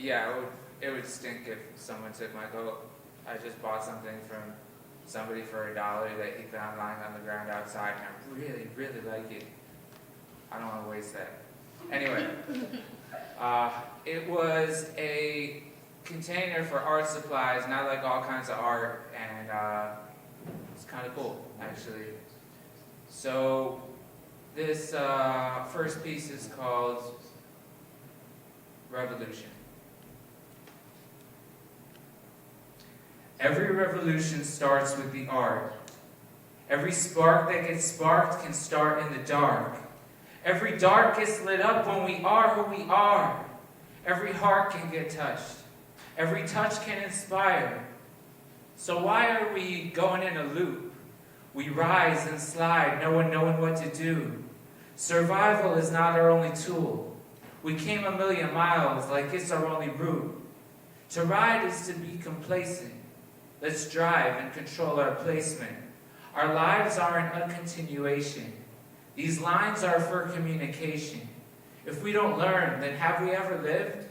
Yeah, it would stink if someone took my coat. I just bought something from somebody for $1 that he found lying on the ground outside, and I really, really like it. I don't want to waste that. Anyway, it was a container for art supplies, and I like all kinds of art, and it's kind of cool, actually. So this first piece is called Revolution. Every revolution starts with the art. Every spark that gets sparked can start in the dark. Every dark gets lit up when we are who we are. Every heart can get touched. Every touch can inspire. So why are we going in a loop? We rise and slide, no one knowing what to do. Survival is not our only tool. We came 1,000,000 miles like it's our only route. To ride is to be complacent. Let's drive and control our placement. Our lives aren't a continuation. These lines are for communication. If we don't learn, then have we ever lived?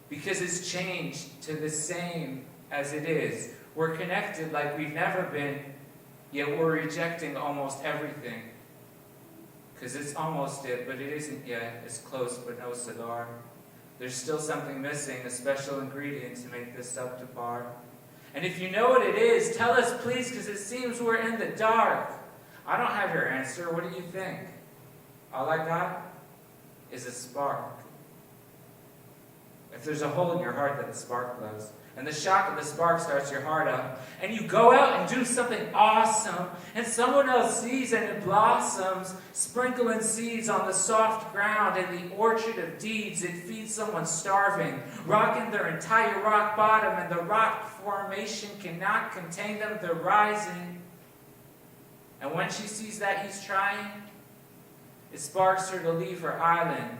Because it's changed to the same as it is. We're connected like we've never been, yet we're rejecting almost everything. Because it's almost it, but it isn't yet. It's close, but no cigar. There's still something missing, a special ingredient to make this up to par. And if you know what it is, tell us please, because it seems we're in the dark. I don't have your answer. What do you think? All I got is a spark. If there's a hole in your heart, then the spark glows. And the shock of the spark starts your heart up. And you go out and do something awesome. And someone else sees and it blossoms, sprinkling seeds on the soft ground in the orchard of deeds. It feeds someone starving, rocking their entire rock bottom. And the rock formation cannot contain them. They're rising. And when she sees that he's trying, it sparks her to leave her island.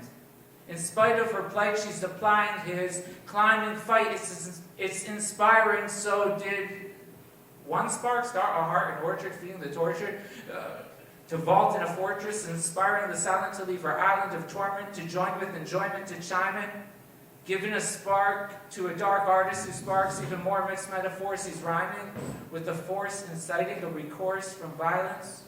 In spite of her plight, she's applying his climb and fight. It's inspiring. So did one spark start a heart in orchard, feeding the tortured, to vault in a fortress, inspiring the silent to leave her island of torment, to join with enjoyment, to chime in, giving a spark to a dark artist who sparks even more mixed metaphors. He's rhyming with the force inciting a recourse from violence.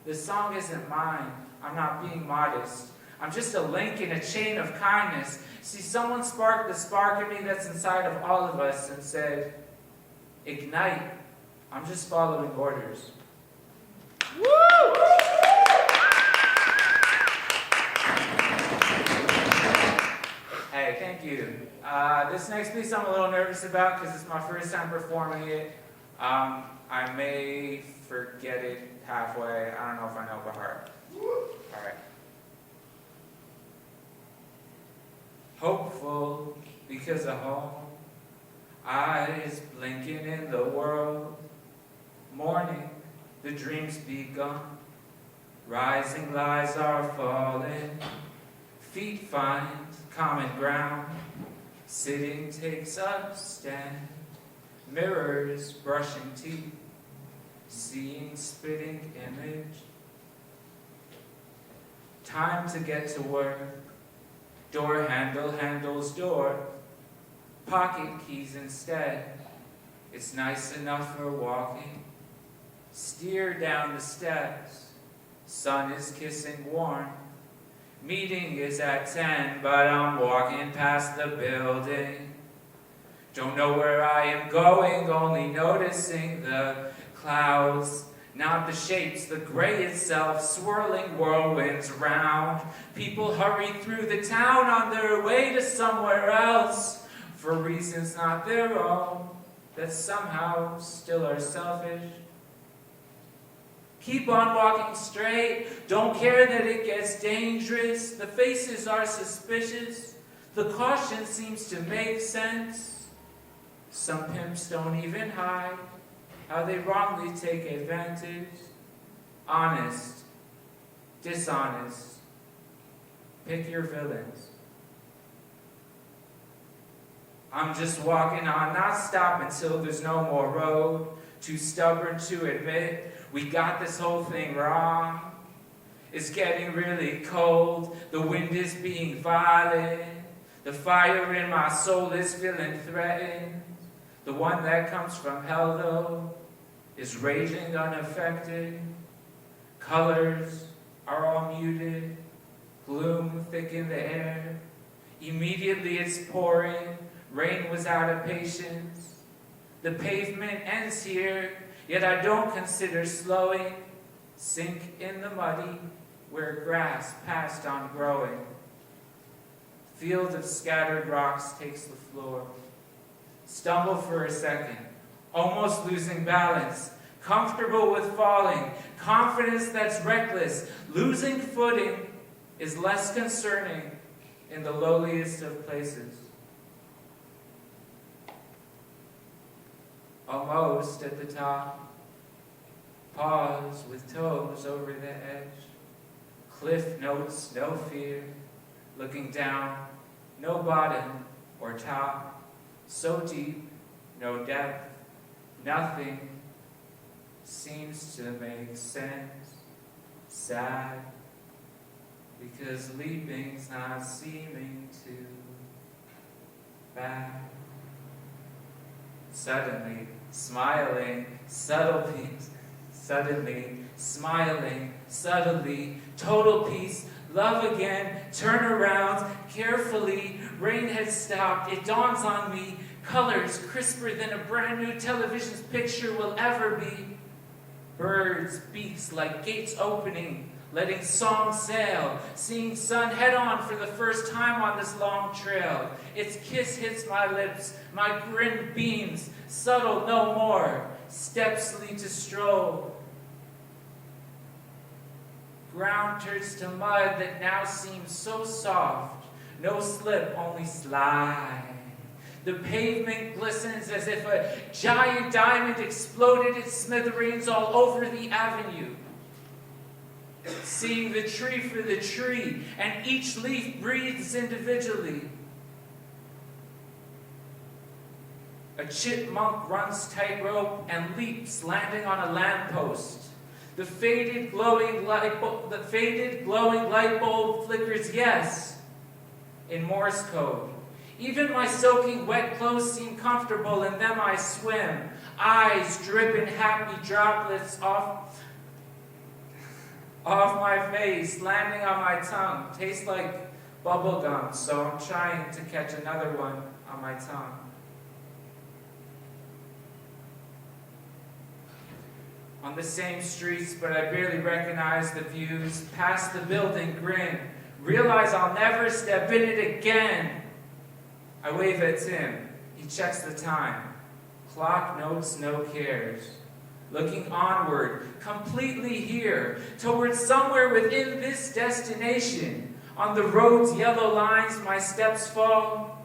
This song isn't mine. I'm not being modest. I'm just a link in a chain of kindness. See, someone sparked the spark in me that's inside of all of us and said, ignite. I'm just following orders. Woo! Hey, thank you. This next piece I'm a little nervous about because it's my first time performing it. I may forget it halfway. I don't know if I know by heart. All right. Hopeful because of home, eyes blinking in the world. Morning, the dreams begun. Rising lies are falling. Feet find common ground. Sitting takes a stand. Mirrors brushing teeth. Seeing spitting image. Time to get to work. Door handle handles door. Pocket keys instead. It's nice enough for walking. Steer down the steps. Sun is kissing warm. Meeting is at 10, but I'm walking past the building. Don't know where I am going, only noticing the clouds. Not the shapes, the gray itself, swirling whirlwinds round. People hurry through the town on their way to somewhere else, for reasons not their own, that somehow still are selfish. Keep on walking straight, don't care that it gets dangerous. The faces are suspicious, the caution seems to make sense. Some pimps don't even hide how they wrongly take advantage. Honest, dishonest, pick your villains. I'm just walking on, not stop until there's no more road. Too stubborn to admit we got this whole thing wrong. It's getting really cold, the wind is being violent. The fire in my soul is feeling threatened. The one that comes from hell, though, is raging unaffected. Colors are all muted. Gloom thick in the air. Immediately it's pouring. Rain was out of patience. The pavement ends here, yet I don't consider slowing. Sink in the muddy where grass passed on growing. Field of scattered rocks takes the floor. Stumble for a second, almost losing balance, comfortable with falling, confidence that's reckless. Losing footing is less concerning in the lowliest of places. Almost at the top, pause with toes over the edge. Cliff notes, no fear, looking down, no bottom or top, so deep, no depth, nothing seems to make sense. Sad, because leaping's not seeming to bad. Suddenly, smiling, subtlety, suddenly, smiling, subtly, total peace, love again, turn around, carefully, rain has stopped, it dawns on me, colors crisper than a brand new television's picture will ever be. Birds, beaks like gates opening, letting song sail, seeing sun head on for the first time on this long trail. Its kiss hits my lips, my grin beams, subtle no more, steps lead to stroll. Ground turns to mud that now seems so soft, no slip, only slide. The pavement glistens as if a giant diamond exploded its smithereens all over the avenue. Seeing the tree for the tree, and each leaf breathes individually. A chipmunk runs tightrope and leaps, landing on a lamppost. The faded, glowing light bulb flickers yes in Morse code. Even my soaking wet clothes seem comfortable, in them I swim. Eyes dripping happy droplets off my face, landing on my tongue. Tastes like bubble gum, so I'm trying to catch another one on my tongue. On the same streets, but I barely recognize the views. Past the building, grin. Realize I'll never step in it again. I wave at Tim. He checks the time. Clock notes no cares. Looking onward, completely here, towards somewhere within this destination. On the road's yellow lines, my steps fall.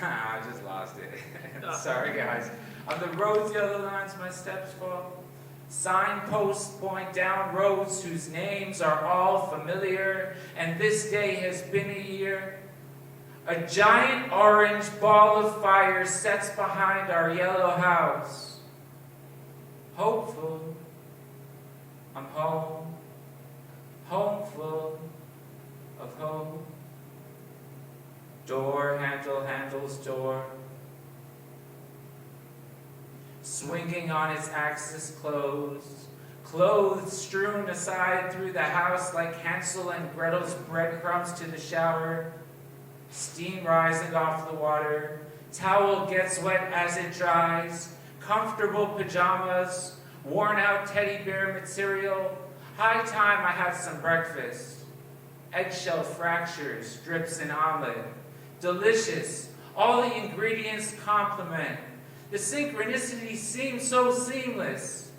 I just lost it. Sorry, guys. On the road's yellow lines, my steps fall. Signposts point down roads whose names are all familiar, and this day has been a year. A giant orange ball of fire sets behind our yellow house. Hopeful, I'm home, home full of hope. Door handle handles door, swinging on its axis closed, clothes strewn aside through the house like Hansel and Gretel's breadcrumbs to the shower, steam rising off the water, towel gets wet as it dries, comfortable pajamas, worn out teddy bear material, high time I had some breakfast, eggshell fractures, drips in omelet, delicious, all the ingredients complement. The synchronicity seems so seamless.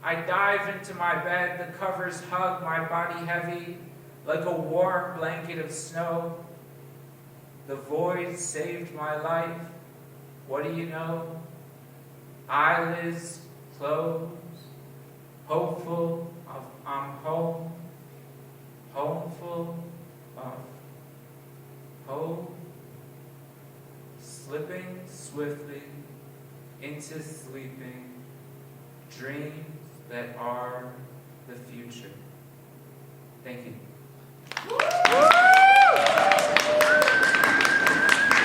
I dive into my bed, the covers hug my body heavy, like a warm blanket of snow. The void saved my life. What do you know? Eyelids closed, hopeful of I'm home, homeful of hope. slipping swiftly into sleeping dreams that are the future. Thank you.